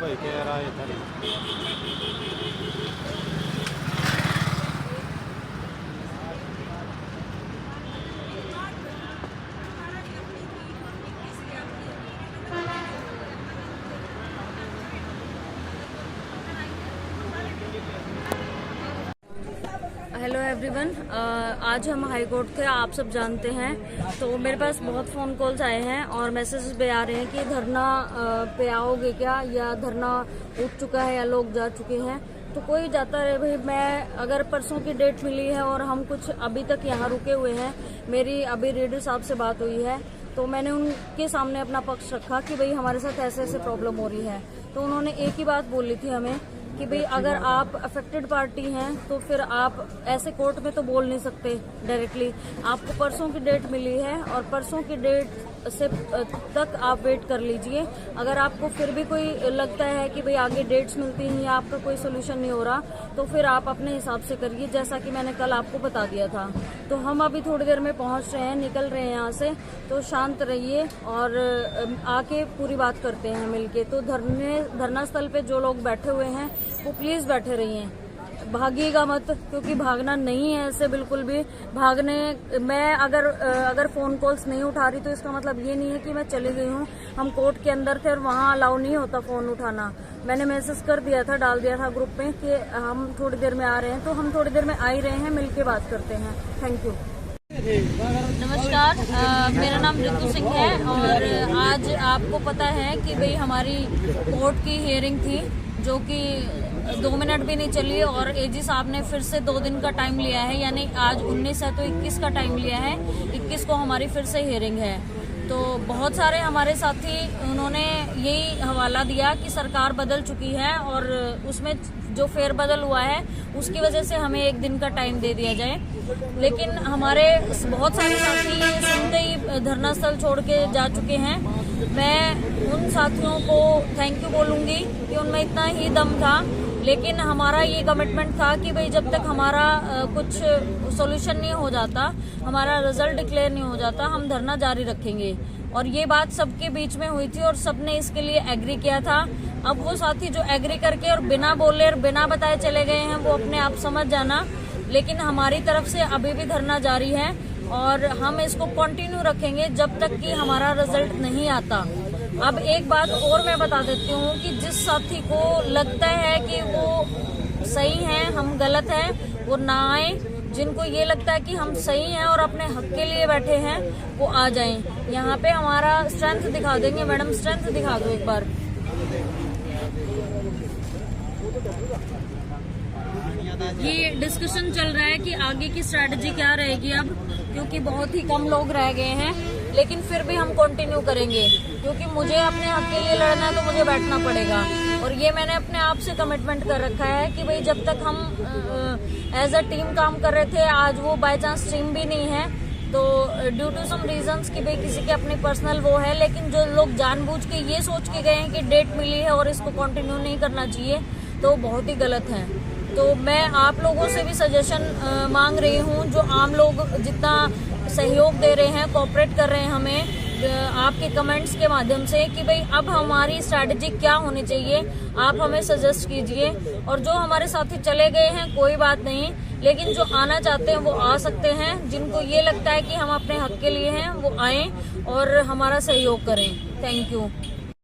भाई कह रहा है था। हेलो एवरीवन, आज हम हाई कोर्ट थे, आप सब जानते हैं। तो मेरे पास बहुत फ़ोन कॉल्स आए हैं और मैसेजेस भी आ रहे हैं कि धरना पे आओगे क्या, या धरना उठ चुका है या लोग जा चुके हैं। तो कोई जाता रहे भाई। मैं अगर परसों की डेट मिली है और हम कुछ अभी तक यहाँ रुके हुए हैं, मेरी अभी रीडर साहब से बात हुई है तो मैंने उनके सामने अपना पक्ष रखा कि भाई हमारे साथ ऐसे ऐसे प्रॉब्लम हो रही है। तो उन्होंने एक ही बात बोली थी हमें कि भाई अगर आप अफेक्टेड पार्टी हैं तो फिर आप ऐसे कोर्ट में तो बोल नहीं सकते डायरेक्टली। आपको परसों की डेट मिली है और परसों की डेट से तक आप वेट कर लीजिए। अगर आपको फिर भी कोई लगता है कि भाई आगे डेट्स मिलती हैं या आपका कोई सोल्यूशन नहीं हो रहा, तो फिर आप अपने हिसाब से करिए, जैसा कि मैंने कल आपको बता दिया था। तो हम अभी थोड़ी देर में पहुंच रहे हैं, निकल रहे हैं यहाँ से। तो शांत रहिए और आके पूरी बात करते हैं मिलके। तो धरना स्थल पे जो लोग बैठे हुए हैं वो प्लीज बैठे रहिए, भागिएगा मत, क्योंकि भागना नहीं है ऐसे बिल्कुल भी। मैं अगर फोन कॉल्स नहीं उठा रही तो इसका मतलब ये नहीं है कि मैं चली गई हूँ। हम कोर्ट के अंदर थे और वहाँ अलाउ नहीं होता फोन उठाना। मैंने मैसेज कर दिया था, डाल दिया था ग्रुप में कि हम थोड़ी देर में आ रहे हैं। तो हम थोड़ी देर में आ ही रहे हैं, मिलके बात करते हैं। Thank you. नमस्कार, मेरा नाम रितु सिंह है और आज आपको पता है कि भाई हमारी कोर्ट की हियरिंग थी, जो कि 2 मिनट भी नहीं चली और एजी साहब ने फिर से 2 दिन का टाइम लिया है। यानी आज 19 है तो 21 का टाइम लिया है। 21 को हमारी फिर से हियरिंग है। तो बहुत सारे हमारे साथी उन्होंने यही हवाला दिया कि सरकार बदल चुकी है और उसमें जो फेरबदल हुआ है उसकी वजह से हमें 1 दिन का टाइम दे दिया जाए। लेकिन हमारे बहुत सारे साथी सुनते ही धरना स्थल छोड़ के जा चुके हैं। मैं उन साथियों को थैंक यू बोलूंगी कि उनमें इतना ही दम था। लेकिन हमारा ये कमिटमेंट था कि भाई जब तक हमारा कुछ सॉल्यूशन नहीं हो जाता, हमारा रिजल्ट डिक्लेयर नहीं हो जाता, हम धरना जारी रखेंगे। और ये बात सबके बीच में हुई थी और सबने इसके लिए एग्री किया था। अब वो साथी जो एग्री करके और बिना बोले और बिना बताए चले गए हैं, वो अपने आप समझ जाना। लेकिन हमारी तरफ से अभी भी धरना जारी है और हम इसको कंटिन्यू रखेंगे जब तक कि हमारा रिजल्ट नहीं आता। अब एक बात और मैं बता देती हूँ कि जिस साथी को लगता है कि वो सही है, हम गलत हैं, वो ना आए। जिनको ये लगता है कि हम सही हैं और अपने हक के लिए बैठे हैं, वो आ जाएं। यहाँ पे हमारा स्ट्रेंथ दिखा देंगे। मैडम स्ट्रेंथ दिखा दो एक बार। ये डिस्कशन चल रहा है कि आगे की स्ट्रेटजी क्या रहेगी अब, क्योंकि बहुत ही कम लोग रह गए हैं। लेकिन फिर भी हम कंटिन्यू करेंगे, क्योंकि मुझे अपने हक के लिए लड़ना है तो मुझे बैठना पड़ेगा। और ये मैंने अपने आप से कमिटमेंट कर रखा है कि भाई जब तक हम एज अ टीम काम कर रहे थे, आज वो बाय चांस टीम भी नहीं है तो ड्यू टू सम रीजंस कि भाई किसी के अपनी पर्सनल वो है। लेकिन जो लोग जानबूझ के ये सोच के गए हैं कि डेट मिली है और इसको कंटिन्यू नहीं करना चाहिए, तो बहुत ही गलत है। तो मैं आप लोगों से भी सजेशन मांग रही हूँ, जो आम लोग जितना सहयोग दे रहे हैं, कोऑपरेट कर रहे हैं हमें आपके कमेंट्स के माध्यम से, कि भाई अब हमारी स्ट्रैटेजी क्या होनी चाहिए, आप हमें सजेस्ट कीजिए। और जो हमारे साथी चले गए हैं कोई बात नहीं, लेकिन जो आना चाहते हैं वो आ सकते हैं। जिनको ये लगता है कि हम अपने हक के लिए हैं, वो आएं और हमारा सहयोग करें। Thank you.